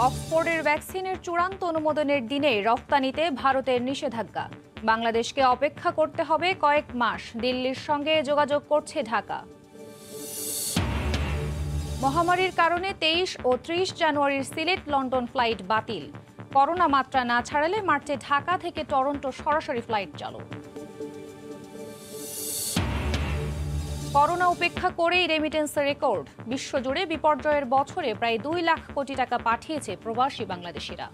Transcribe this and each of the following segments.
অক্সফোর্ডের ভ্যাকসিনের চূড়ান্ত অনুমোদনের দিনে রপ্তানিতে ভারতের নিষেধাজ্ঞা। বাংলাদেশকে অপেক্ষা করতে হবে কয়েক মাস, দিল্লির সঙ্গে যোগাযোগ করছে ঢাকা। মহামারীর কারণে 23 ও 30 জানুয়ারির সিলেট লন্ডন ফ্লাইট বাতিল। করোনা মাত্রা না ছাড়ালে মার্চে ঢাকা থেকে টরন্টো সরাসরি ফ্লাইট চালু। করোনা উপেক্ষা করেই রেমিটেন্সের রেকর্ড। বিশ্বজুড়ে বিপর্যয়ের বছরে প্রায় 2 লাখ কোটি টাকা পাঠিয়েছে প্রবাসী বাংলাদেশিরা।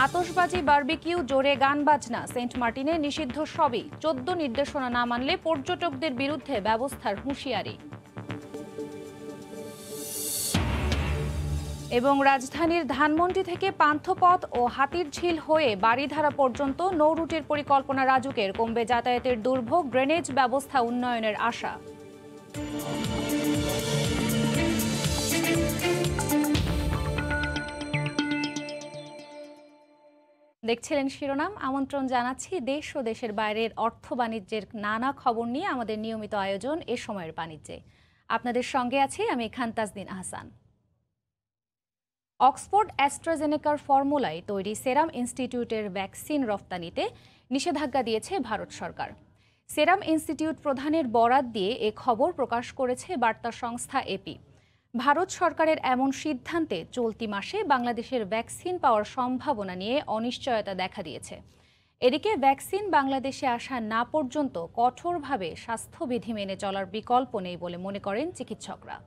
আতশবাজি, বারবিকিউ, জোরে গান বাজনা, সেন্ট মার্টিনে নিষিদ্ধ সবই। 14 নির্দেশনা না মানলে পর্যটকদের বিরুদ্ধে ব্যবস্থার হুঁশিয়ারি। এবং রাজধানীর ধানমন্ডি থেকে পান্থপথ ও হাতিরঝিল হয়ে বাড়িধারা পর্যন্ত নৌ রুটের পরিকল্পনা রাজুকের, কমবে যাতায়াতের দুর্ভোগ, ড্রেনেজ ব্যবস্থা উন্নয়নের আশা। দেখছিলেন শিরোনাম। আমন্ত্রণ জানাচ্ছি দেশ ও দেশের বাইরের অর্থ বাণিজ্যের নানা খবর নিয়ে আমাদের নিয়মিত আয়োজন এ সময়ের বাণিজ্যে। আপনাদের সঙ্গে আছি আমি খান তাজদিন আহসান। অক্সফোর্ড অ্যাস্ট্রাজেনেকার ফর্মুলায় তৈরি সেরাম ইনস্টিটিউটের ভ্যাকসিন রপ্তানিতে নিষেধাজ্ঞা দিয়েছে ভারত সরকার। সেরাম ইনস্টিটিউট প্রধানের বরাত দিয়ে এ খবর প্রকাশ করেছে বার্তা সংস্থা এপি। ভারত সরকারের এমন সিদ্ধান্তে চলতি মাসে বাংলাদেশের ভ্যাকসিন পাওয়ার সম্ভাবনা নিয়ে অনিশ্চয়তা দেখা দিয়েছে। এদিকে ভ্যাকসিন বাংলাদেশে আসা না পর্যন্ত কঠোরভাবে স্বাস্থ্যবিধি মেনে চলার বিকল্প নেই বলে মনে করেন চিকিৎসকরা।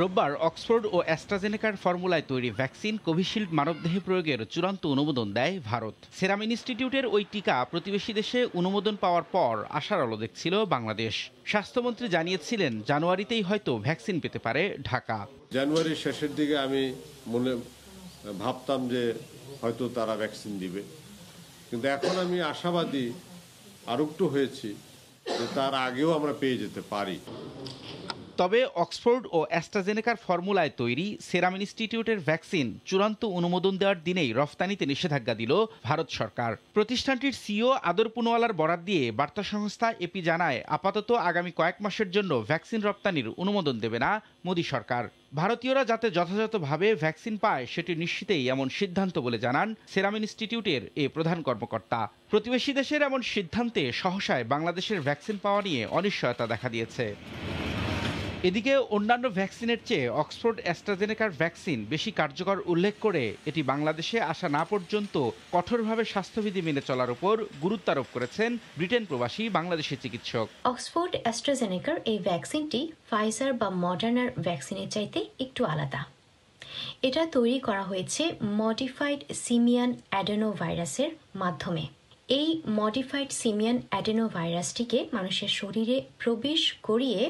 রোববার অক্সফোর্ড ও অ্যাস্ট্রাজেনেকার ফর্মুলায় তৈরি ভ্যাকসিন কোভিশিল্ড মানবদেহে প্রয়োগের চূড়ান্ত অনুমোদন দেয় ভারত। সেরাম ইনস্টিটিউটের ওই টিকা প্রতিবেশী দেশে অনুমোদন পাওয়ার পর আশার আলো দেখছিল বাংলাদেশ। স্বাস্থ্যমন্ত্রী জানিয়েছিলেন জানুয়ারিতেই হয়তো ভ্যাকসিন পেতে পারে ঢাকা। জানুয়ারির শেষের দিকে আমি ভাবতাম যে হয়তো তারা ভ্যাকসিন দিবে, কিন্তু এখন আমি আশাবাদী আরো একটু হয়েছি যে তার আগেও আমরা পেয়ে যেতে পারি। তবে অক্সফোর্ড ও অ্যাস্ট্রাজেনেকার ফর্মুলায় তৈরি সেরাম ইনস্টিটিউটের ভ্যাকসিন চূড়ান্ত অনুমোদন দেওয়ার দিনেই রফতানিতে নিষেধাজ্ঞা দিল ভারত সরকার। প্রতিষ্ঠানটির সিইও আদর পুনওয়ালার বরাত দিয়ে বার্তা সংস্থা এপি জানায়, আপাতত আগামী কয়েক মাসের জন্য ভ্যাকসিন রপ্তানির অনুমোদন দেবে না মোদী সরকার। ভারতীয়রা যাতে যথাযথভাবে ভ্যাকসিন পায় সেটি নিশ্চিতেই এমন সিদ্ধান্ত বলে জানান সেরাম ইনস্টিটিউটের এ প্রধান কর্মকর্তা। প্রতিবেশী দেশের এমন সিদ্ধান্তে সহসায় বাংলাদেশের ভ্যাকসিন পাওয়া নিয়ে অনিশ্চয়তা দেখা দিয়েছে। এদিকে অন্যান্য ভ্যাকসিনের চেয়ে অক্সফোর্ড অ্যাস্ট্রাজেনেকার ভ্যাকসিন বেশি কার্যকর উল্লেখ করে এটি বাংলাদেশে আসা না পর্যন্ত কঠোরভাবে স্বাস্থ্যবিধি মেনে চলার উপর গুরুত্ব আরোপ করেছেন ব্রিটেন প্রবাসী বাংলাদেশি চিকিৎসক। অক্সফোর্ড অ্যাস্ট্রাজেনেকার এই ভ্যাকসিনটি ফাইজার বা মডার্নার ভ্যাকসিনের চাইতে একটু আলাদা। এটা তৈরি করা হয়েছে মডিফাইড সিমিয়ান অ্যাডেনোভাইরাসের মাধ্যমে। এই মডিফাইড সিমিয়ান অ্যাডেনোভাইরাসটিকে মানুষের শরীরে প্রবেশ করিয়ে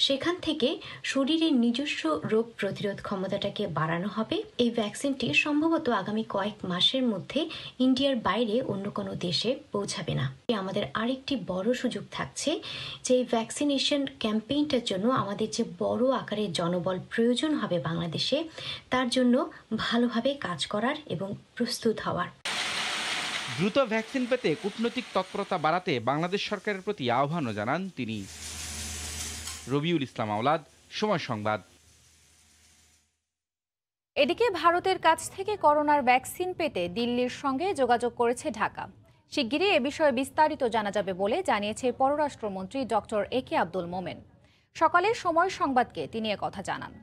সেখান থেকে শরীরের নিজস্ব রোগ প্রতিরোধ ক্ষমতাটাকে বাড়ানো হবে। এই ভ্যাকসিনটি সম্ভবত আগামী কয়েক মাসের মধ্যে ইন্ডিয়ার বাইরে অন্য কোনো দেশে পৌঁছাবে না। আমাদের আরেকটি বড় সুযোগ থাকছে যে এই ভ্যাকসিনেশন ক্যাম্পেইনটার জন্য আমাদের যে বড় আকারের জনবল প্রয়োজন হবে বাংলাদেশে, তার জন্য ভালোভাবে কাজ করার এবং প্রস্তুত হওয়ার। দ্রুত ভ্যাকসিন পেতে কূটনৈতিক তৎপরতা বাড়াতে বাংলাদেশ সরকারের প্রতি আহ্বানও জানান তিনি। রবিউল ইসলাম আওলাদ, সময় সংবাদ। এদিকে ভারতের কাছ থেকে করোনার ভ্যাকসিন পেতে দিল্লির সঙ্গে যোগাযোগ করেছে ঢাকা। শিগগিরই এ বিষয়ে বিস্তারিত জানা যাবে বলে জানিয়েছে পররাষ্ট্রমন্ত্রী ডক্টর একে আব্দুল মোমেন। সকালে সময় সংবাদকে তিনি একথা জানান।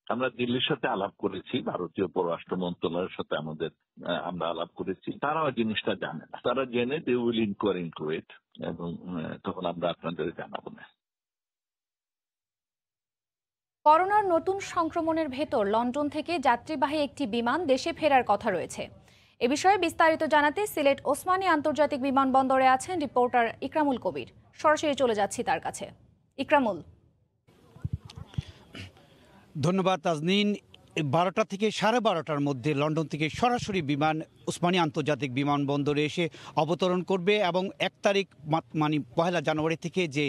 আমরা দিল্লির সাথে আলাপ করেছি, ভারতীয় পররাষ্ট্র মন্ত্রণালয়ের সাথে আমরা আলাপ করেছি। তারাও জিনিসটা জানে না, তারা জেনে they will inquiry into it, এবং তখন আমরা আপনাদের জানাবো না। করোনার নতুন সংক্রমণের ভেতর লন্ডন থেকে যাত্রীবাহী একটি বিমান দেশে ফেরার কথা রয়েছে। এ বিষয়ে বিস্তারিত জানাতে সিলেট ওসমানী আন্তর্জাতিক বিমানবন্দরে আছেন রিপোর্টার ইকরামুল কবির। সরাসরি চলে যাচ্ছি তার কাছে। ইকরামুল। ধন্যবাদ তাজনীন। 12টা থেকে 12:30টার মধ্যে লন্ডন থেকে সরাসরি বিমান ওসমানী আন্তর্জাতিক বিমানবন্দরে এসে অবতরণ করবে এবং 1 তারিখ মানে 1 জানুয়ারি থেকে যে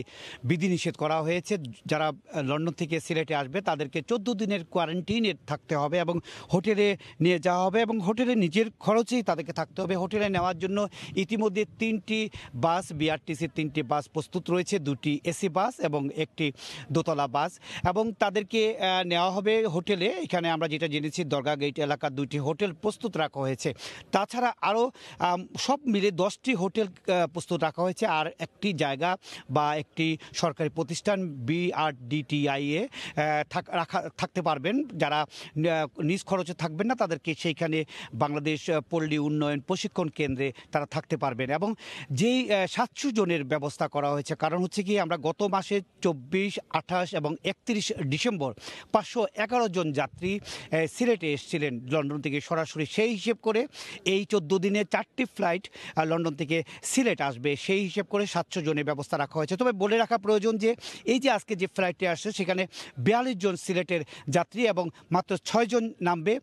বিধিনিষেধ করা হয়েছে, যারা লন্ডন থেকে সিলেটে আসবে তাদেরকে 14 দিনের কোয়ারেন্টাইনে থাকতে হবে এবং হোটেলে নিয়ে যাওয়া হবে এবং হোটেলে নিজের খরচেই তাদেরকে থাকতে হবে। হোটেলে নেওয়ার জন্য ইতিমধ্যে 3টি বাস, বিআরটিসির 3টি বাস প্রস্তুত রয়েছে, 2টি এসি বাস এবং একটি দোতলা বাস, এবং তাদেরকে নেওয়া হবে হোটেলে। এখানে আমরা যেটা জেনেছি দরগা গেট এলাকার 2টি হোটেল প্রস্তুত রাখা হয়েছে। তাছাড়া আরও সব মিলে 10টি হোটেল প্রস্তুত রাখা হয়েছে, আর একটি জায়গা বা একটি সরকারি প্রতিষ্ঠান BRDTIA থাকতে পারবেন। যারা নিজ খরচে থাকবেন না তাদেরকে সেইখানে বাংলাদেশ পল্লী উন্নয়ন প্রশিক্ষণ কেন্দ্রে তারা থাকতে পারবেন। এবং যেই 700 জনের ব্যবস্থা করা হয়েছে, কারণ হচ্ছে কি আমরা গত মাসে 24, 28 এবং 31 ডিসেম্বর 511 জন যাত্রী সিলেটে এসেছিলেন লন্ডন থেকে সরাসরি। সেই হিসেব করে এই 14 দিনে 4টি ফ্লাইট লন্ডন থেকে সিলেট আসবে, সেই হিসেব করে 700 জনের ব্যবস্থা রাখা হয়েছে। তবে বলে রাখা প্রয়োজন যে এই যে আজকে যে ফ্লাইটে আসছে সেখানে 42 জন সিলেটের যাত্রী এবং মাত্র 6 জন নামবে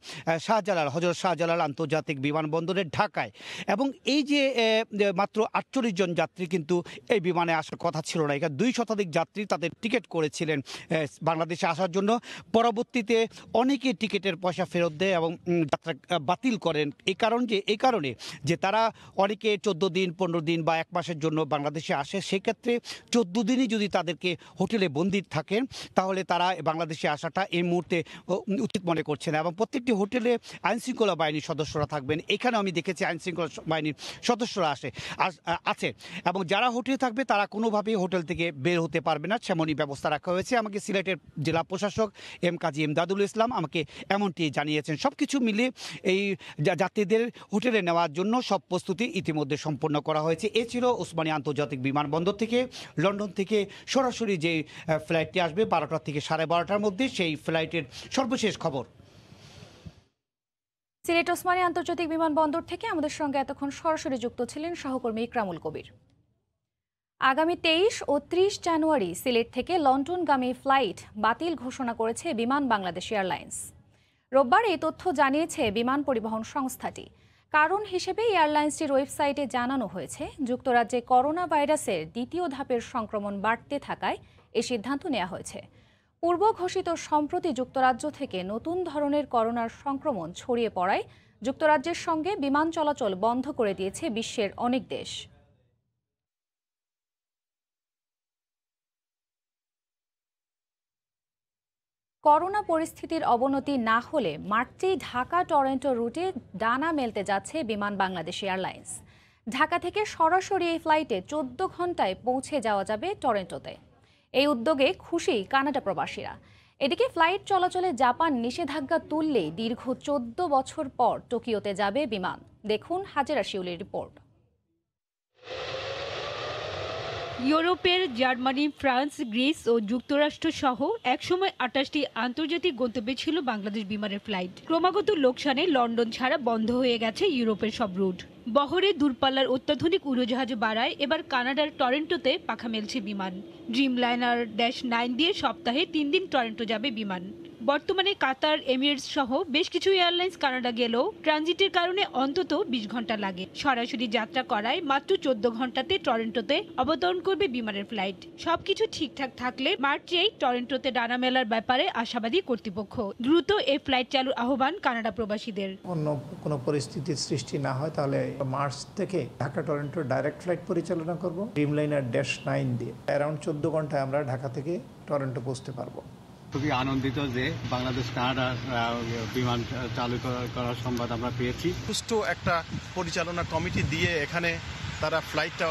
হযরত শাহজালাল আন্তর্জাতিক বিমানবন্দরের ঢাকায়। এবং এই যে মাত্র 48 জন যাত্রী কিন্তু এই বিমানে আসার কথা ছিল না। এখানে 2 শতাধিক যাত্রী তাদের টিকিট করেছিলেন বাংলাদেশে আসার জন্য, পরবর্তীতে অনেকে টিকিটের পয়সা ফেরত দেয় এবং যাত্রা বাতিল করেন। এই কারণে যে তারা অনেকে 14 দিন, 15 দিন বা 1 মাসের জন্য বাংলাদেশে আসে, সেক্ষেত্রে 14 দিনই যদি তাদেরকে হোটেলে বন্দী থাকেন তাহলে তারা বাংলাদেশে আসাটা এই মুহূর্তে উচিত মনে করছে না। এবং প্রত্যেকটি হোটেলে আইনশৃঙ্খলা বাহিনীর সদস্যরা থাকবেন। এখানে আমি দেখেছি আইনশৃঙ্খলা বাহিনীর সদস্যরা আছে এবং যারা হোটেলে থাকবে তারা কোনোভাবেই হোটেল থেকে বের হতে পারবে না, সেমনই ব্যবস্থা রাখা হয়েছে। আমাকে সিলেটের জেলা প্রশাসক কাজী এমদাদুল ইসলাম আমাকে এমনটি জানিয়েছেন। সব কিছু মিলে এই যাত্রীদের হোটেলে নেওয়ার জন্য সব প্রস্তুতি ইতিমধ্যে সম্পন্ন করা হয়েছে। এ ছিল ওসমানী আন্তর্জাতিক বিমানবন্দর থেকে লন্ডন থেকে সরাসরি যে ফ্লাইটটি আসবে 12টা থেকে 12:30টার মধ্যে, সেই ফ্লাইটের সর্বশেষ খবর। সিলেট ওসমানী আন্তর্জাতিক বিমানবন্দর থেকে আমাদের সঙ্গে এতক্ষণ সরাসরি যুক্ত ছিলেন সহকর্মী ইকরামুল কবির। আগামী 23 ও 30 জানুয়ারি সিলেট থেকে লন্ডনগামী ফ্লাইট বাতিল ঘোষণা করেছে বিমান বাংলাদেশ এয়ারলাইন্স। রোববার এই তথ্য জানিয়েছে বিমান পরিবহন সংস্থাটি। কারণ হিসেবে এয়ারলাইন্সটির ওয়েবসাইটে জানানো হয়েছে, যুক্তরাজ্যে করোনা ভাইরাসের 2য় ধাপের সংক্রমণ বাড়তে থাকায় এই সিদ্ধান্ত নেওয়া হয়েছে। পূর্ব ঘোষিত সম্প্রতি যুক্তরাজ্য থেকে নতুন ধরনের করোনার সংক্রমণ ছড়িয়ে পড়ায় যুক্তরাজ্যের সঙ্গে বিমান চলাচল বন্ধ করে দিয়েছে বিশ্বের অনেক দেশ। করোনা পরিস্থিতির অবনতি না হলে মার্চেই ঢাকা টরন্টো রুটে ডানা মেলতে যাচ্ছে বিমান বাংলাদেশ এয়ারলাইন্স। ঢাকা থেকে সরাসরি এই ফ্লাইটে 14 ঘন্টায় পৌঁছে যাওয়া যাবে টরন্টোতে। এই উদ্যোগে খুশি কানাডা প্রবাসীরা। এদিকে ফ্লাইট চলাচলে জাপান নিষেধাজ্ঞা তুললেই দীর্ঘ 14 বছর পর টোকিওতে যাবে বিমান। দেখুন হাজেরা শিউলির রিপোর্ট। ইউরোপের জার্মানি, ফ্রান্স, গ্রিস ও যুক্তরাষ্ট্র সহ একসময় 28টি আন্তর্জাতিক গন্তব্যে ছিল বাংলাদেশ বিমানের ফ্লাইট। ক্রমাগত লোকসানে লন্ডন ছাড়া বন্ধ হয়ে গেছে ইউরোপের সব রুট। বহরে দূরপাল্লার অত্যাধুনিক উড়োজাহাজ বাড়ায় এবার কানাডার টরন্টোতে পাখা মেলছে বিমান। ড্রিমলাইনার -9 দিয়ে সপ্তাহে 3 দিন টরন্টো যাবে বিমান। বর্তমানে কাতার, এমিরেটস সহ বেশ কিছু এয়ারলাইন্স কানাডা গেলেও ট্রানজিটের কারণে অন্তত 20 ঘন্টা লাগে। সরাসরি যাত্রা করায় মাত্র 14 ঘন্টাতে টরন্টোতে অবতরণ করবে বিমানের ফ্লাইট। সবকিছু ঠিকঠাক থাকলে মার্চেই টরন্টোতে ডানা মেলার ব্যাপারে আশাবাদী কর্তৃপক্ষ। দ্রুত এই ফ্লাইট চালুর আহ্বান কানাডা প্রবাসীদের। অন্য কোনো পরিস্থিতির সৃষ্টি না হয় তাহলে মার্চ থেকে ঢাকা টরন্টো ডাইরেক্ট ফ্লাইট পরিচালনা করব ড্রিমলাইনার -9 দিয়ে। অ্যারাউন্ড 14 ঘন্টায় আমরা ঢাকা থেকে টরন্টো পৌঁছতে পারবো। খুবই আনন্দিত যে বাংলাদেশ কানাডা বিমান চালু করার সংবাদ আমরা পেয়েছি। সুষ্ঠু একটা পরিচালনা কমিটি দিয়ে এখানে তারা ফ্লাইটটা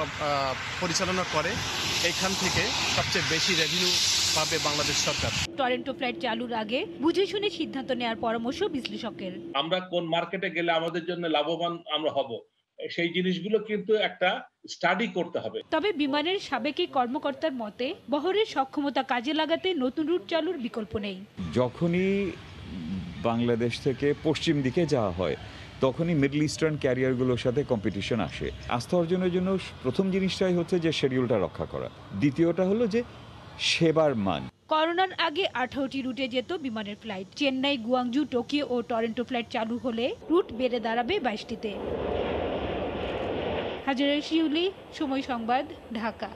পরিচালনা করে, এখান থেকে সবচেয়ে বেশি রেভিনিউ পাবে বাংলাদেশ সরকার। টরন্টো ফ্লাইট চালুর আগে বুঝে শুনে সিদ্ধান্ত নেওয়ার পরামর্শ বিশ্লেষকের। আমরা কোন মার্কেটে গেলে আমাদের জন্য লাভবান আমরা হব, সেই জিনিসগুলো কিন্তু একটা স্টাডি করতে হবে। তবে বিমানের সাবেক কর্মকর্তার মতে বহরের সক্ষমতা কাজে লাগাতে নতুন রুট চালুর বিকল্প নেই। যখনই বাংলাদেশ থেকে পশ্চিম দিকে যাওয়া হয় তখনই মিডল ইস্টার্ন ক্যারিয়ারগুলোর সাথে কম্পিটিশন আসে। আস্থা অর্জনের জন্য প্রথম জিনিসটাই হচ্ছে যে শিডিউলটা রক্ষা করা, দ্বিতীয়টা হলো যে সেবার মান। করোনার আগে 18টি রুটে যেত বিমানের ফ্লাইট। চেন্নাই, গুয়াংজু, টোকিও ও টরন্টো ফ্লাইট চালু হলে রুট বেড়ে দাঁড়াবে 22টিতে। হাজারা শিউলি, সময় সংবাদ, ঢাকা।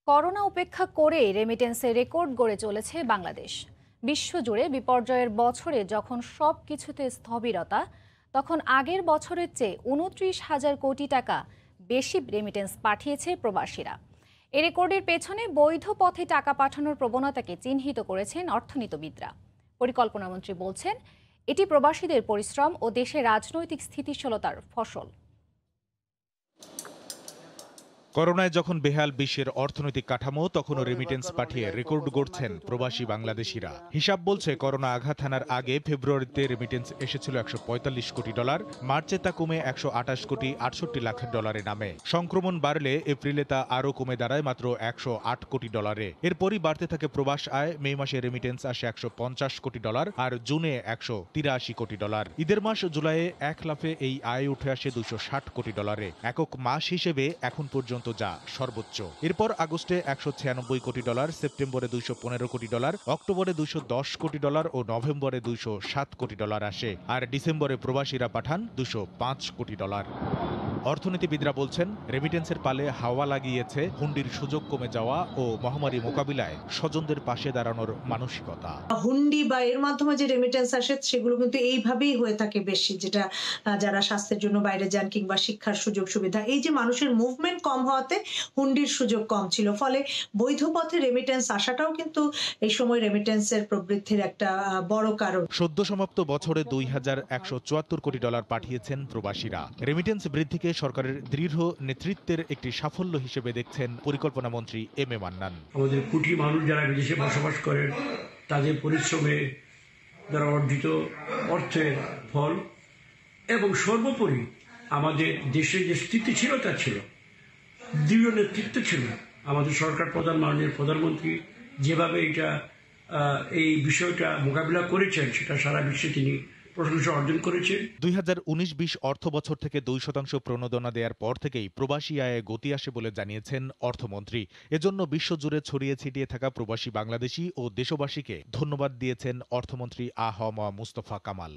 করোনা উপেক্ষা করেই রেমিটেন্সে রেকর্ড গড়ে চলেছে বাংলাদেশ। বিশ্বজুড়ে বিপর্যয়ের বছরে যখন সব কিছুতে স্থবিরতা, তখন আগের বছরের চেয়ে 29,000 কোটি টাকা বেশি রেমিটেন্স পাঠিয়েছে প্রবাসীরা। এই রেকর্ডের পেছনে বৈধ পথে টাকা পাঠানোর প্রবণতাকে চিহ্নিত করেছেন অর্থনীতিবিদরা। পরিকল্পনামন্ত্রী বলছেন, এটি প্রবাসীদের পরিশ্রম ও দেশের রাজনৈতিক স্থিতিশীলতার ফসল। করোনায় যখন বেহাল বিশ্বের অর্থনৈতিক কাঠামো, তখনও রেমিটেন্স পাঠিয়ে রেকর্ড গড়ছেন প্রবাসী বাংলাদেশিরা। হিসাব বলছে, করোনা আঘাত হানার আগে ফেব্রুয়ারিতে রেমিটেন্স এসেছিল $145 কোটি, মার্চে তা কমে $128 কোটি 68 লাখ ডলারে নামে। সংক্রমণ বাড়লে এপ্রিলে তা আরও কমে দাঁড়ায় মাত্র $108 কোটি। এরপরই বাড়তে থাকে প্রবাস আয়। মে মাসে রেমিটেন্স আসে $150 কোটি আর জুনে $183 কোটি। ঈদের মাস জুলাইয়ে এক লাফে এই আয় উঠে আসে $260 কোটি। একক মাস হিসেবে এখন পর্যন্ত যা সর্বোচ্চ। এরপর আগস্টে $196 কোটি, সেপ্টেম্বরে $215 কোটি, অক্টোবরে $210 কোটি ও নভেম্বরে $207 কোটি আসে। আর ডিসেম্বরে প্রবাসীরা পাঠান $205 কোটি। অর্থনীতিবিদরা বলছেন, রেমিটেন্সের পালে হাওয়া লাগিয়েছে হুন্ডির সুযোগ কমে যাওয়া ও মহামারী মোকাবিলায় স্বজনদের পাশে দাঁড়ানোর মানসিকতা। হুন্ডি বা এর মাধ্যমে যে রেমিটেন্স আসে সেগুলো কিন্তু এইভাবেই হয়ে থাকে বেশি, যেটা যারা স্বাস্থ্যের জন্য বাইরে যান কিংবা শিক্ষার সুযোগ সুবিধা, এই যে মানুষের মুভমেন্ট কম হওয়াতে হুন্ডির সুযোগ কম ছিল, ফলে বৈধ পথে রেমিটেন্স আসাটাও কিন্তু এই সময় রেমিটেন্সের প্রবৃদ্ধির একটা বড় কারণ। সদ্য সমাপ্ত বছরে $2,174 কোটি পাঠিয়েছেন প্রবাসীরা। রেমিটেন্স বৃদ্ধিকে সরকারের দৃঢ় নেতৃত্বের একটি সাফল্য হিসেবে দেখছেন পরিকল্পনা মন্ত্রী এম এ মান্নান। আমাদের কোটি মানুষ যারা বিদেশে বসবাস করেন, তাদের পরিশ্রমে দ্বারা অর্জিত অর্থের ফল এবং সর্বোপরি আমাদের দেশের যে স্থিতিশীলতা ছিল, দৃঢ় নেতৃত্ব ছিল, আমাদের সরকার প্রধান মাননীয় প্রধানমন্ত্রী যেভাবে এই বিষয়টা মোকাবিলা করেছেন, সেটা সারা বিশ্বে তিনি প্রশংসা অর্জন করেছে। 2019-20 অর্থ বছর থেকে 2% প্রণোদনা দেওয়ার পর থেকেই প্রবাসী আয়ে গতি আসে বলে জানিয়েছেন অর্থমন্ত্রী। এজন্য বিশ্বজুড়ে ছড়িয়ে ছিটিয়ে থাকা প্রবাসী বাংলাদেশি ও দেশবাসীকে ধন্যবাদ দিয়েছেন অর্থমন্ত্রী আ.হ.ম মুস্তফা কামাল।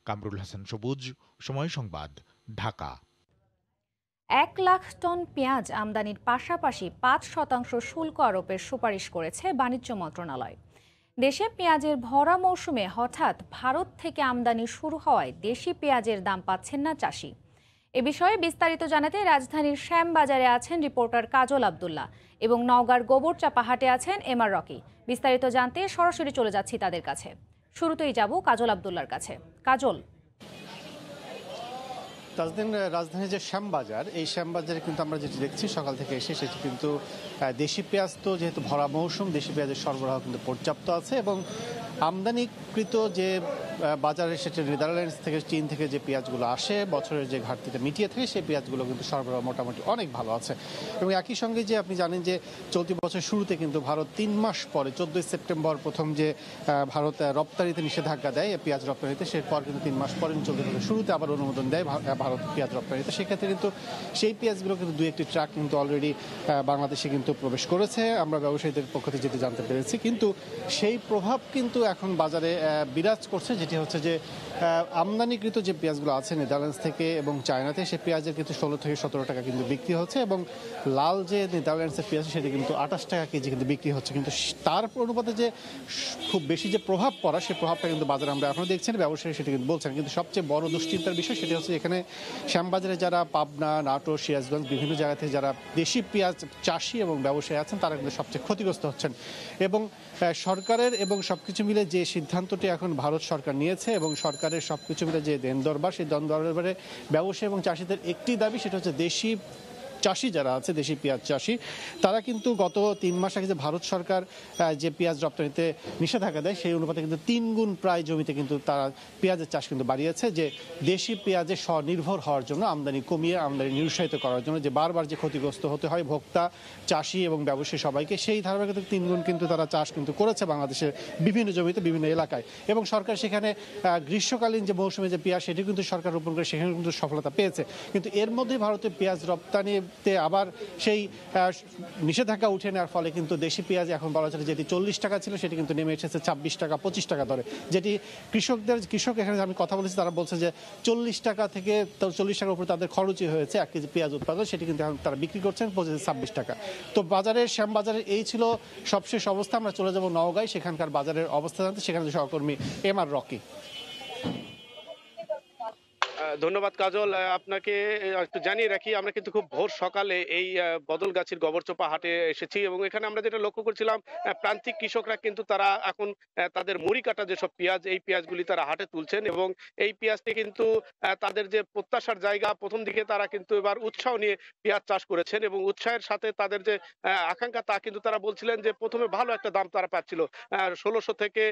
কামরুল হাসান সবুজ, সময় সংবাদ, ঢাকা। 1 লাখ টন পেঁয়াজ আমদানির পাশাপাশি 5% শুল্ক আরোপের সুপারিশ করেছে বাণিজ্য মন্ত্রণালয়। দেশে পেঁয়াজের ভরা মৌসুমে হঠাৎ ভারত থেকে আমদানি শুরু হওয়ায় দেশি পেঁয়াজের দাম পাচ্ছেন না চাষি। এ বিষয়ে বিস্তারিত জানাতে রাজধানীর শ্যামবাজারে আছেন রিপোর্টার কাজল আব্দুল্লাহ এবং নওগাঁর গোবরচাপা হাটে আছেন এমআর রকি। বিস্তারিত জানতে সরাসরি চলে যাচ্ছি তাদের কাছে। শুরুতেই যাব কাজল আব্দুল্লাহর কাছে। কাজল, রাজধানীর যে শ্যামবাজার, এই শ্যামবাজারে কিন্তু আমরা যেটি দেখছি সকাল থেকে এসে, সেটি কিন্তু দেশি পেঁয়াজ, তো যেহেতু ভরা মৌসুম, দেশি পেঁয়াজের সরবরাহ কিন্তু পর্যাপ্ত আছে এবং আমদানিকৃত যে বাজারে সেটা নেদারল্যান্ডস থেকে, চীন থেকে যে পেঁয়াজগুলো আসে বছরের যে ঘাটতিটা মিটিয়ে থাকে, সেই পেঁয়াজগুলো কিন্তু সরবরাহ মোটামুটি অনেক ভালো আছে। এবং একই সঙ্গে যে আপনি জানেন যে চলতি বছর শুরুতে কিন্তু ভারত 3 মাস পরে 14 সেপ্টেম্বর প্রথম যে ভারত রপ্তানিতে নিষেধাজ্ঞা দেয় পেঁয়াজ রপ্তানিতে, সেরপর কিন্তু 3 মাস পরে চলতি বছর শুরুতে আবার অনুমোদন দেয় ভারত পেঁয়াজ রপ্তানিতে। সেক্ষেত্রে কিন্তু সেই পেঁয়াজগুলো কিন্তু 2-1টি ট্রাক কিন্তু অলরেডি বাংলাদেশে কিন্তু প্রবেশ করেছে, আমরা ব্যবসায়ীদের পক্ষ থেকে যেটি জানতে পেরেছি। কিন্তু সেই প্রভাব কিন্তু এখন বাজারে বিরাজ করছে, যেটি হচ্ছে যে আমদানিকৃত যে পেঁয়াজগুলো আছে নেদারল্যান্ডস থেকে এবং চায়নাতে, সেই পেঁয়াজের কিন্তু 16 থেকে 17 টাকা কিন্তু বিক্রি হচ্ছে এবং লাল যে নেদারল্যান্ডসের পেঁয়াজ সেটি কিন্তু 28 টাকা কেজি কিন্তু বিক্রি হচ্ছে। কিন্তু তার অনুপাতে যে খুব বেশি যে প্রভাব পড়া, সেই প্রভাবটা কিন্তু বাজারে আমরা এখনো দেখছি না, ব্যবসায়ী সেটি কিন্তু বলছেন। কিন্তু সবচেয়ে বড় দুশ্চিন্তার বিষয় সেটি হচ্ছে এখানে শ্যামবাজারে যারা পাবনা, নাটোর, সিরাজগঞ্জ বিভিন্ন জায়গা থেকে যারা দেশি পেঁয়াজ চাষি এবং ব্যবসায়ী আছেন, তারা কিন্তু সবচেয়ে ক্ষতিগ্রস্ত হচ্ছেন। এবং সরকারের এবং সবকিছু মিলে যে সিদ্ধান্তটি এখন ভারত সরকার নিয়েছে এবং সরকারের সবকিছু মিলে যে দেন দরবার, সেই দেন দরবারে ব্যবসায়ী এবং চাষিদের একটি দাবি, সেটা হচ্ছে দেশি চাষি যারা আছে, দেশি পেঁয়াজ চাষি, তারা কিন্তু গত 3 মাস আগে যে ভারত সরকার যে পেঁয়াজ রপ্তানিতে নিষেধাজ্ঞা দেয়, সেই অনুপাতে কিন্তু 3 গুণ প্রায় জমিতে কিন্তু তারা পেঁয়াজের চাষ কিন্তু বাড়িয়েছে, যে দেশি পেঁয়াজে স্বনির্ভর হওয়ার জন্য, আমদানি কমিয়ে আমদানি নিরুৎসাহিত করার জন্য, যে বারবার যে ক্ষতিগ্রস্ত হতে হয় ভোক্তা, চাষি এবং ব্যবসায়ী সবাইকে, সেই ধারাবাহিকতা 3 গুণ কিন্তু তারা চাষ কিন্তু করেছে বাংলাদেশের বিভিন্ন জমিতে, বিভিন্ন এলাকায়। এবং সরকার সেখানে গ্রীষ্মকালীন যে মৌসুমে যে পেঁয়াজ, সেটি কিন্তু সরকার রোপণ করে সেখানে কিন্তু সফলতা পেয়েছে। কিন্তু এর মধ্যে ভারতের পেঁয়াজ রপ্তানি পেঁয়াজতে আবার সেই নিষেধাজ্ঞা উঠে নেওয়ার ফলে কিন্তু দেশি পেঁয়াজ এখন বলা চলে যেটি 40 টাকা ছিল সেটি কিন্তু নেমে এসেছে 26 টাকা 25 টাকা দরে, যেটি কৃষক এখানে আমি কথা বলেছি তারা বলছে যে 40 টাকা থেকে 40 টাকার উপরে তাদের খরচই হয়েছে 1 কেজি পেঁয়াজ উৎপাদন, সেটি কিন্তু এখন তারা বিক্রি করছেন 26 টাকা। তো বাজারের শ্যামবাজারের এই ছিল সবশেষ অবস্থা। আমরা চলে যাব নওগাঁয়, সেখানকার বাজারের অবস্থা জানতে, সেখানে সহকর্মী এমআর রকি। ধন্যবাদ কাজল, আপনাকে একটু জানিয়ে রাখি আমরা কিন্তু খুব ভোর সকালে এই বদলগাছির গোবরচোপা হাটে এসেছি এবং এখানে আমরা যেটা লক্ষ্য করছিলাম প্রান্তিক কৃষকরা কিন্তু তারা এখন তাদের মুড়ি কাটা যেসব পেঁয়াজ এই পেঁয়াজগুলি তারা হাটে তুলছেন এবং এই পেঁয়াজটি কিন্তু তাদের যে প্রত্যাশার জায়গা, প্রথম দিকে তারা কিন্তু এবার উৎসাহ নিয়ে পেঁয়াজ চাষ করেছেন এবং উৎসাহের সাথে তাদের যে আকাঙ্ক্ষা তা কিন্তু তারা বলছিলেন যে প্রথমে ভালো একটা দাম তারা পাচ্ছিল, 1600 থেকে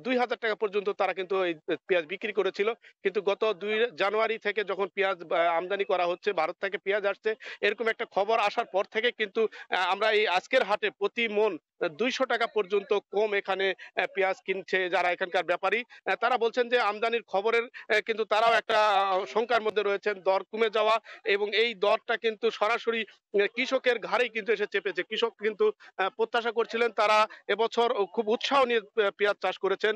2000 টাকা পর্যন্ত তারা কিন্তু এই পেঁয়াজ বিক্রি করেছিল। কিন্তু গত 2 জানুয়ারি থেকে যখন পেঁয়াজ আমদানি করা হচ্ছে, ভারত থেকে পেঁয়াজ আসছে, এরকম একটা খবর আসার পর থেকে কিন্তু আমরা এই আজকের হাটে প্রতি মন 200 টাকা পর্যন্ত কম এখানে পেঁয়াজ কিনছে যারা এখানকার ব্যাপারী। তারা বলছেন যে আমদানির খবরের কিন্তু তারাও একটা শঙ্কার মধ্যে রয়েছেন, দর কমে যাওয়া এবং এই দরটা কিন্তু সরাসরি কৃষকের ঘাড়েই কিন্তু এসে চেপেছে। কৃষক কিন্তু প্রত্যাশা করছিলেন, তারা এবছর খুব উৎসাহ নিয়ে পেঁয়াজ চাষ করেছেন।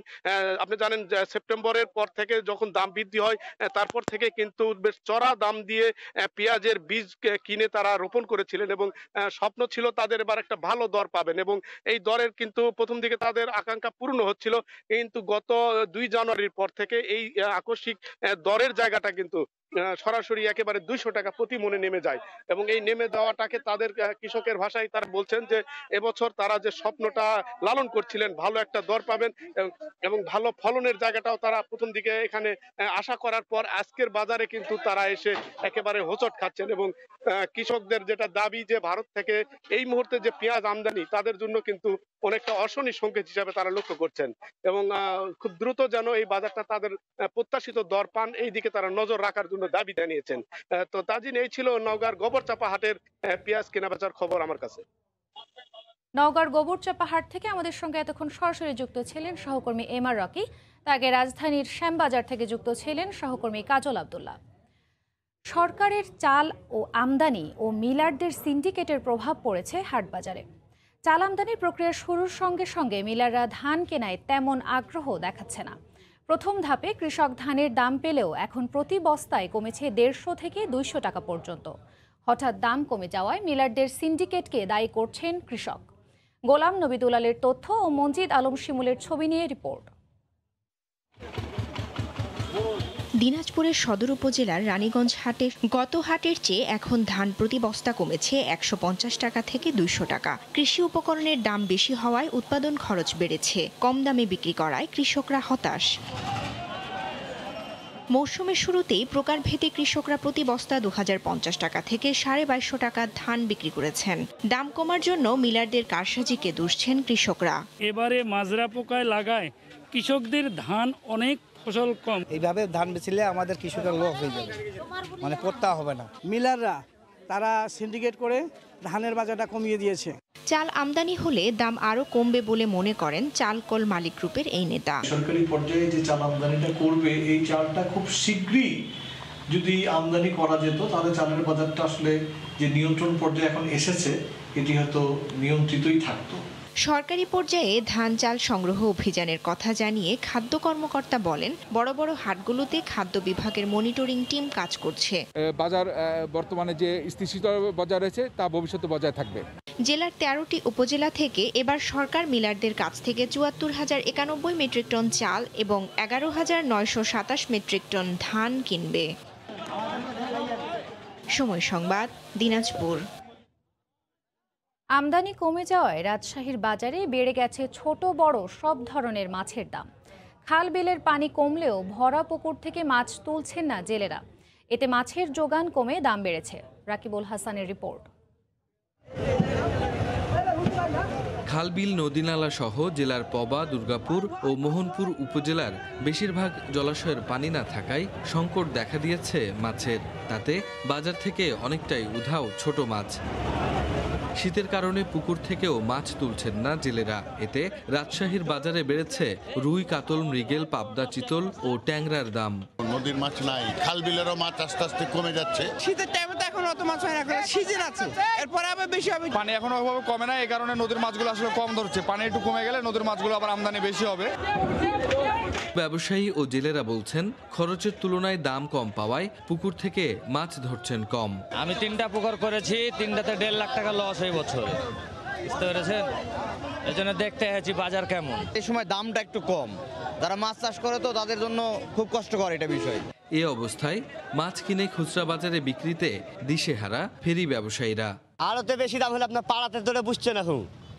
আপনি জানেন যে সেপ্টেম্বরের পর থেকে যখন দাম বৃদ্ধি হয় তারপর থেকে কিন্তু বেশ চড়া দাম দিয়ে পেঁয়াজের বীজ কিনে তারা রোপণ করেছিলেন এবং স্বপ্ন ছিল তাদের এবার একটা ভালো দর পাবেন এবং এই দরের কিন্তু প্রথম দিকে তাদের আকাঙ্ক্ষা পূর্ণ হচ্ছিল, কিন্তু গত 2 জানুয়ারির পর থেকে এই আকস্মিক দরের জায়গাটা কিন্তু সরাসরি একেবারে 200 টাকা প্রতি মনে নেমে যায় এবং এই নেমে যাওয়াটাকে তাদের কৃষকের ভাষায় তারা বলছেন যে এবছর তারা যে স্বপ্নটা লালন করছিলেন ভালো একটা দর পাবেন এবং ভালো ফলনের জায়গাটাও তারা প্রথম দিকে এখানে আশা করার পর আজকের বাজারে কিন্তু তারা এসে একেবারে হোঁচট খাচ্ছেন এবং কৃষকদের যেটা দাবি যে ভারত থেকে এই মুহূর্তে যে পেঁয়াজ আমদানি তাদের জন্য কিন্তু অনেকটা অশনি সংকেত হিসাবে তারা লক্ষ্য করছেন এবং খুব দ্রুত যেন এই বাজারটা তাদের প্রত্যাশিত দর পান এই দিকে তারা নজর রাখার জন্য দাবি জানিয়েছেন। তো তাজিন, এই ছিল নওগাঁর গোবরচাপা হাটের পেঁয়াজ কেনাবেচার খবর আমার কাছে। নওগাঁর গোবরচাপা হাট থেকে আমাদের সঙ্গে এতক্ষণ সরাসরি যুক্ত ছিলেন সহকর্মী এমআর রকি, তার আগে রাজধানীর শ্যামবাজার থেকে যুক্ত ছিলেন সহকর্মী কাজল আব্দুল্লাহ। সরকারের চাল ও আমদানি ও মিলারদের সিন্ডিকেটের প্রভাব পড়েছে হাটবাজারে। চাল আমদানির প্রক্রিয়া শুরুর সঙ্গে সঙ্গে মিলাররা ধান কেনায় তেমন আগ্রহ দেখাচ্ছে না। প্রথম ধাপে কৃষক ধানের দাম পেলেও এখন প্রতি বস্তায় কমেছে 150 থেকে 200 টাকা পর্যন্ত। হঠাৎ দাম কমে যাওয়ায় মিলারদের সিন্ডিকেটকে দায়ী করছেন কৃষক। গোলাম নবী দুলালের তথ্য ও মঞ্জিদ আলম শিমুলের ছবি নিয়ে রিপোর্ট। দিনাজপুরের সদর উপজেলার রানীগঞ্জ হাটে গত হাটের চেয়ে এখন ধান প্রতি বস্তা কমেছে 150 টাকা থেকে 200 টাকা। কৃষি উপকরণের দাম বেশি হওয়ায় উৎপাদন খরচ বেড়েছে, কম দামে বিক্রি করায় কৃষকরা হতাশ। মৌসুমের শুরুতেই প্রকারভেদে কৃষকরা প্রতি বস্তা 2050 টাকা থেকে 2250 টাকা ধান বিক্রি করেছেন। দাম কমার জন্য মিলারদের কারসাজিকে দুষছেন কৃষকরা। এবারে মাজরা পোকায় লাগায় কৃষকদের ধান অনেক ফসল কম, এইভাবে ধান বেচলে আমাদের কৃষকের লস হয়ে যাবে, মানে পড়তে হবে না। মিলাররা তারা সিন্ডিকেট করে ধানের বাজারটা কমিয়ে দিয়েছে। চাল আমদানি হলে দাম আরো কমবে বলে মনে করেন চালকল মালিক গ্রুপের এই নেতা। সরকারি পর্যায়ে যে চাল আমদানিটা করবে এই চালটা খুব শীঘ্রই যদি আমদানি করা যেত তাহলে চালের বাজারটা আসলে যে নিয়ন্ত্রণ পর্যায়ে এখন এসেছে এটি হয়তো নিয়ন্ত্রিতই থাকতো। সরকারি পর্যায়ে ধান চাল সংগ্রহ অভিযানের কথা জানিয়ে খাদ্য কর্মকর্তা বলেন, বড় বড় হাটগুলোতে খাদ্য বিভাগের মনিটরিং টিম কাজ করছে। বাজার বর্তমানে যে স্থিতিশীল বাজার রয়েছে তা ভবিষ্যতে বজায় থাকবে। জেলার 13টি উপজেলা থেকে এবার সরকার মিলারদের কাছ থেকে 74,091 মেট্রিক টন চাল এবং 11,927 মেট্রিক টন ধান কিনবে। সময় সংবাদ, দিনাজপুর। আমদানি কমে যাওয়ায় রাজশাহীর বাজারে বেড়ে গেছে ছোট বড় সব ধরনের মাছের দাম। খাল বিলের পানি কমলেও ভরা পুকুর থেকে মাছ তুলছেন না জেলেরা, এতে মাছের যোগান কমে দাম বেড়েছে। রাকিবুল হাসানের রিপোর্ট। খালবিল, নদীনালা সহ জেলার পবা, দুর্গাপুর ও মোহনপুর উপজেলার বেশিরভাগ জলাশয়ের পানি না থাকায় সংকট দেখা দিয়েছে মাছের। তাতে বাজার থেকে অনেকটাই উধাও ছোট মাছ। শীতের কারণে পুকুর থেকেও মাছ তুলছেন না জেলেরা। এতে রাজশাহীর বাজারে বেড়েছে রুই, কাতল, মৃগেল, পাবদা, চিতল ও ট্যাংরার দাম। নদীর মাছ নাই, খাল বিলেরও মাছ আস্তে আস্তে কমে যাচ্ছে। শীতের টাইমে তো এখন অত মাছ হয় না, সিজন আছে, এরপরে আবার বেশি হবে। পানি এখনো ওভাবে কমে না, এই কারণে নদীর মাছগুলো আসলে কম ধরছে। পানি একটু কমে গেলে নদীর মাছগুলো আবার আমদানি বেশি হবে। ব্যবসায়ী ও জেলেরা বলছেন, খরচের তুলনায় দাম কম পাওয়ায় পুকুর থেকে মাছ ধরছেন কম। আমি 3টা পুকুর করেছি, 3টাতে 1.5 লাখ টাকা লস এই বছরে, বুঝতে পেরেছেন? এই জন্য দেখতে এসেছি বাজার কেমন। এই সময় দামটা একটু কম, যারা মাছ চাষ করে তো তাদের জন্য খুব কষ্টকর এটা বিষয়। এই অবস্থায় মাছ কিনে খুচরা বাজারে বিক্রিতে দিশেহারা ফেরি ব্যবসায়ীরা। আড়তে বেশি দাম হলে আপনার পাড়াতে তোলে বুঝছে না,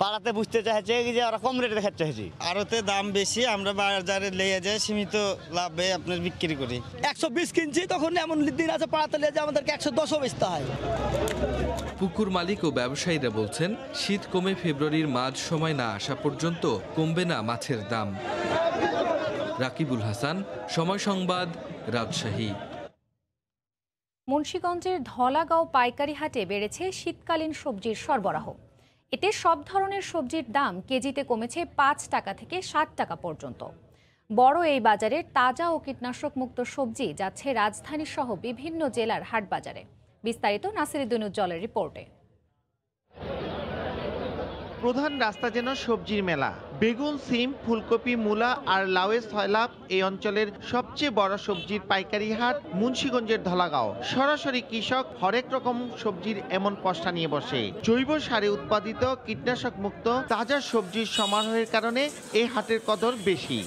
পাড়াতে বুঝতে চাইছে যে ওরা কম রেটে দেখাতে চাইছি। আড়তে দাম বেশি, আমরা বাজারে লেগে যাই, সীমিত লাভে আপনার বিক্রি করি। 120 কিনছি, তখন এমন দিন আছে পাড়াতে লেগে যায় আমাদেরকে 110ও বেচতে হয়। পুকুর মালিক ও ব্যবসায়ীরা বলছেন, শীত কমে ফেব্রুয়ারির মাঝ সময় না আসা পর্যন্ত কমবে না মাছের দাম। রাকিবুল হাসান, সময় সংবাদ, রাজশাহী। মুন্সিগঞ্জের ধলাগাঁও পাইকারি হাটে বেড়েছে শীতকালীন সবজির সরবরাহ। এতে সব ধরনের সবজির দাম কেজিতে কমেছে 5 টাকা থেকে 60 টাকা পর্যন্ত। বড় এই বাজারের তাজা ও কীটনাশক মুক্ত সবজি যাচ্ছে রাজধানী সহ বিভিন্ন জেলার হাট বাজারে। বিস্তারিত নাসিরুদ্দিন উজ্জ্বলের রিপোর্টে। প্রধান রাস্তা যেন সবজির মেলা। বেগুন, সিম, ফুলকপি, মূলা আর লাউয়ের সয়লাভ এই অঞ্চলের সবচেয়ে বড় সবজির পাইকারি হাট মুন্সিগঞ্জের ধলাগাঁও। সরাসরি কৃষক হরেক রকম সবজির এমন পসরা নিয়ে বসে। জৈব সারে উৎপাদিত কীটনাশক মুক্ত তাজা সবজির সমারোহের কারণে এই হাটের কদর বেশি।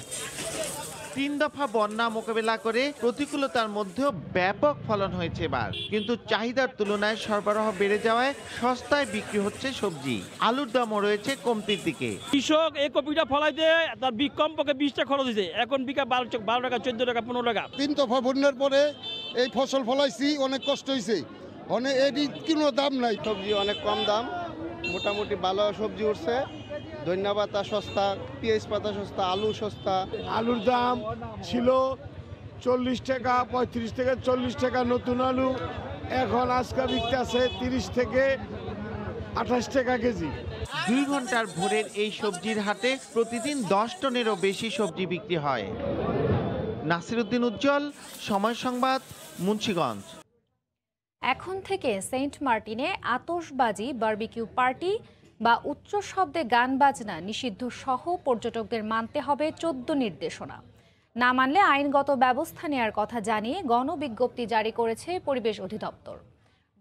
3 দফা বন্যা মোকাবেলা করে প্রতিকূলতার মধ্যেও ব্যাপক ফলন হয়েছে এবার, কিন্তু চাহিদার তুলনায় সরবরাহ বেড়ে যাওয়ায় সস্তায় বিক্রি হচ্ছে সবজি। আলুর দামও রয়েছে কমতির দিকে। কৃষক এই কপিটা ফলাইতে তার কমপক্ষে 20 টাকা খরচ দিছে, এখন বিঘা 12 টাকা, 14 টাকা, 15 টাকা। 3 দফা বন্যার পরে এই ফসল ফলাইছি, অনেক কষ্ট হয়েছে, অনেক এর কোনো দাম নাই। সবজি অনেক কম দাম, মোটামুটি ভালো সবজি উঠছে। ধনিয়া পাতা সস্তা, পেঁয়াজ পাতা সস্তা, আলু সস্তা। আলুর দাম ছিল 40 টাকা, 35 থেকে 40 টাকা নতুন আলু, এখন আজকে বিকতে আছে 30 থেকে 28 টাকা কেজি। 2 ঘন্টার ভোরের এই সবজির হাটে প্রতিদিন 10 টনেরও বেশি সবজি বিক্রি হয়। নাসিরুদ্দিন উজ্জ্বল, সময় সংবাদ, মুন্সিগঞ্জ। এখন থেকে সেন্ট মার্টিনে আতশবাজি, বারবিকিউ পার্টি বা উচ্চ শব্দে গান বাজনা নিষিদ্ধ সহ পর্যটকদের মানতে হবে 14 নির্দেশনা। না মানলে আইনগত ব্যবস্থা নেওয়ার কথা জানিয়ে গণবিজ্ঞপ্তি জারি করেছে পরিবেশ অধিদপ্তর।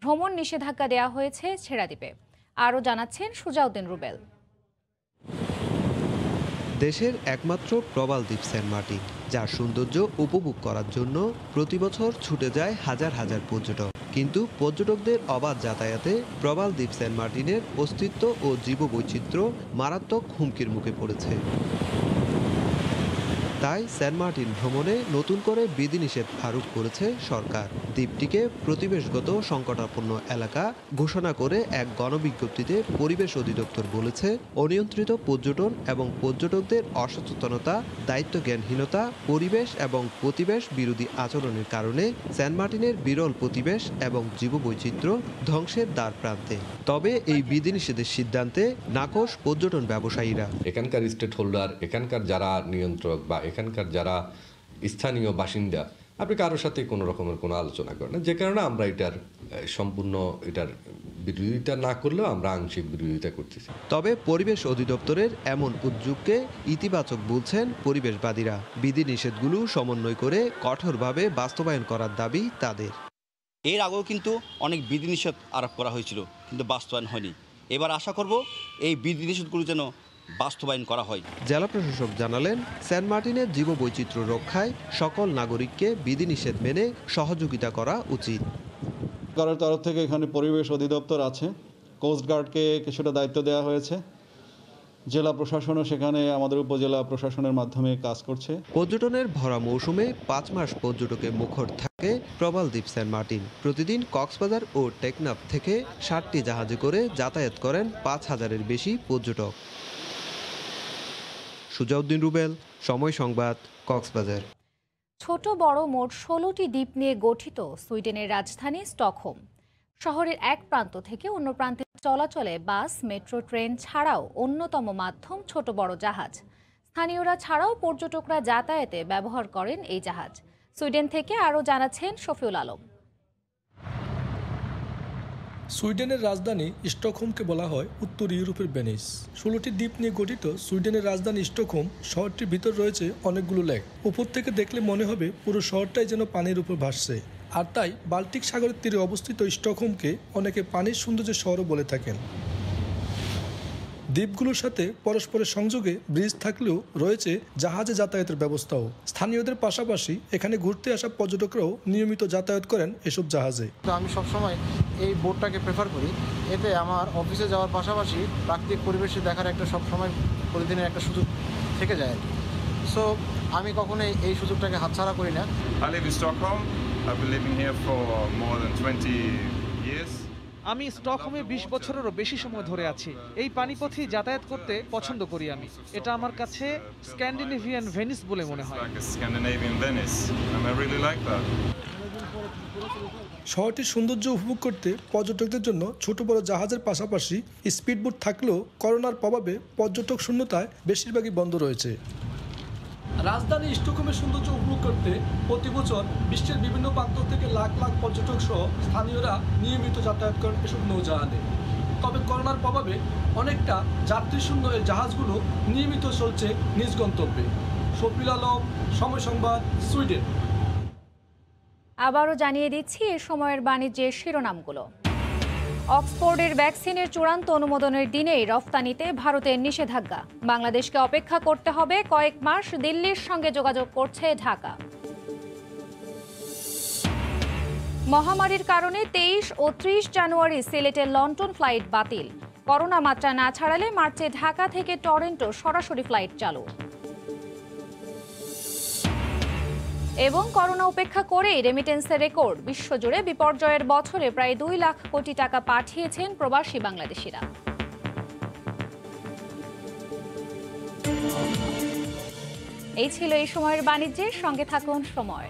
ভ্রমণ নিষেধাজ্ঞা দেওয়া হয়েছে ছেড়াদ্বীপে। আরও জানাচ্ছেন সুজাউদ্দিন রুবেল। দেশের একমাত্র প্রবাল দ্বীপ সেন্ট মার্টিন, যার সৌন্দর্য উপভোগ করার জন্য প্রতি বছর ছুটে যায় হাজার হাজার পর্যটক। কিন্তু পর্যটকদের অবাধ যাতায়াতে প্রবাল দ্বীপ সেন্ট মার্টিনের অস্তিত্ব ও জীববৈচিত্র্য মারাত্মক হুমকির মুখে পড়েছে। তাই সেন্ট মার্টিন ভ্রমণে নতুন করে বিধিনিষেধ আরোপ করেছে সরকার। দ্বীপটিকে পরিবেশগত সংকটাপন্ন এলাকা ঘোষণা করে এক গণবিজ্ঞপ্তিতে পরিবেশ অধিদপ্তর বলেছে, অনিয়ন্ত্রিত পর্যটন এবং পর্যটকদের অসচেতনতা, দায়িত্বজ্ঞানহীনতা, পরিবেশ এবং প্রতিবেশ বিরোধী আচরণের কারণে সেন্ট মার্টিনের বিরল পরিবেশ এবং জীববৈচিত্র্য ধ্বংসের দ্বার প্রান্তে। তবে এই বিধিনিষেধের সিদ্ধান্তে নাকশ পর্যটন ব্যবসায়ীরা। এখানকার স্টেট হোল্ডার, এখানকার যারা নিয়ন্ত্রক বা এখানকার যারা স্থানীয় বাসিন্দা, আপনি কারোর সাথে কোনো রকমের কোনো আলোচনা করেন না, যে কারণে আমরা এটার সম্পূর্ণ বিরোধিতা না করলেও আমরা আংশিক বিরোধিতা করতেছি। তবে পরিবেশ অধিদপ্তরের এমন উদ্যোগকে ইতিবাচক বলছেন পরিবেশবাদীরা। বিধিনিষেধগুলো সমন্বয় করে কঠোরভাবে বাস্তবায়ন করার দাবি তাদের। এর আগেও কিন্তু অনেক বিধিনিষেধ আরোপ করা হয়েছিল, কিন্তু বাস্তবায়ন হয়নি। এবার আশা করব এই বিধিনিষেধগুলো যেন বাস্তবায়ন করা হয়। জেলা প্রশাসক জানালেন, সেন্ট মার্টিনের জীববৈচিত্র্য রক্ষায় সকল নাগরিককে বিধিনিষেধ মেনে সহযোগিতা করা উচিত। সরকারের তরফ থেকে এখানে পরিবেশ অধিদপ্তর আছে, কোস্টগার্ডকে কিছুটা দায়িত্ব দেওয়া হয়েছে, জেলা প্রশাসনও সেখানে আমাদের উপজেলা প্রশাসনের মাধ্যমে কাজ করছে। পর্যটনের ভরা মৌসুমে 5 মাস পর্যটকে মুখর থাকে প্রবাল দ্বীপ সেন্ট মার্টিন। প্রতিদিন কক্সবাজার ও টেকনাফ থেকে 60টি জাহাজে করে যাতায়াত করেন 5000-এর বেশি পর্যটক। সুজাউদ্দিন রুবেল, সময় সংবাদ, কক্সবাজার। ছোট বড় মোট 16টি দ্বীপ নিয়ে গঠিত সুইডেনের রাজধানী স্টকহোম। শহরের এক প্রান্ত থেকে অন্য প্রান্তে চলাচলে বাস, মেট্রো ট্রেন ছাড়াও অন্যতম মাধ্যম ছোট বড় জাহাজ। স্থানীয়রা ছাড়াও পর্যটকরা যাতায়াতে ব্যবহার করেন এই জাহাজ। সুইডেন থেকে আরও জানাচ্ছেন শফিউল আলম। সুইডেনের রাজধানী স্টকহোমকে বলা হয় উত্তর ইউরোপের ভেনিস। 16টি দ্বীপ নিয়ে গঠিত সুইডেনের রাজধানী স্টকহোম শহরটির ভিতর রয়েছে অনেকগুলো লেক। উপর থেকে দেখলে মনে হবে পুরো শহরটাই যেন পানির উপর ভাসছে। আর তাই বাল্টিক সাগরের তীরে অবস্থিত স্টকহোমকে অনেকে পানির সৌন্দর্যের শহরও বলে থাকেন। দ্বীপগুলোর সাথে পরস্পরের সংযোগে ব্রিজ থাকলেও রয়েছে জাহাজে যাতায়াতের ব্যবস্থাও। স্থানীয়দের পাশাপাশি এখানে ঘুরতে আসা পর্যটকরাও নিয়মিত যাতায়াত করেন এসব জাহাজে। আমি সবসময় এই বোটটাকে প্রেফার করি। এতে আমার অফিসে যাওয়ার পাশাপাশি প্রাকৃতিক পরিবেশে দেখার একটা সবসময় প্রতিদিনের একটা সুযোগ থেকে যায় আর কি। সো আমি কখনোই এই সুযোগটাকে হাতছাড়া করি না। I live in Stockholm. I've been living here for more than 20 years. আমি স্টকহোমে 20 বছরেরও বেশি সময় ধরে আছি। এই পানিপথে যাতায়াত করতে পছন্দ করি আমি। এটা আমার কাছে স্ক্যান্ডিনেভিয়ান ভেনিস বলে মনে হয়। শহরটির সৌন্দর্য উপভোগ করতে পর্যটকদের জন্য ছোট বড় জাহাজের পাশাপাশি স্পিডবোট থাকলেও করোনার প্রভাবে পর্যটক শূন্যতায় বেশিরভাগই বন্ধ রয়েছে। রাজধানী স্টকহোমের সৌন্দর্য উপভোগ করতে প্রতি বছর বিশ্বের বিভিন্ন প্রান্ত থেকে লাখ লাখ পর্যটক সহ স্থানীয়রা নিয়মিত যাতায়াত করেন এসব নৌজাহাজে। তবে করোনার প্রভাবে অনেকটা যাত্রীশূন্য এই জাহাজগুলো নিয়মিত চলছে নিজ গন্তব্যে। শফিউল আলম, সময় সংবাদ, সুইডেন। আবারও জানিয়ে দিচ্ছি এ সময়ের বাণিজ্যের শিরোনামগুলো। অক্সফোর্ডের ভ্যাকসিনের চূড়ান্ত অনুমোদনের দিনেই রফতানিতে ভারতের নিষেধাজ্ঞা। বাংলাদেশকে অপেক্ষা করতে হবে কয়েক মাস, দিল্লির সঙ্গে যোগাযোগ করছে ঢাকা। মহামারীর কারণে 23 ও 30 জানুয়ারি সিলেটের লন্ডন ফ্লাইট বাতিল। করোনা মাত্রা না ছাড়ালে মার্চে ঢাকা থেকে টরন্টো সরাসরি ফ্লাইট চালু। এবং করোনা উপেক্ষা করেই রেমিটেন্সের রেকর্ড। বিশ্বজুড়ে বিপর্যয়ের বছরে প্রায় 2 লাখ কোটি টাকা পাঠিয়েছেন প্রবাসী বাংলাদেশিরা। এই ছিল এই সময়ের বাণিজ্যের সঙ্গে থাকুন সময়।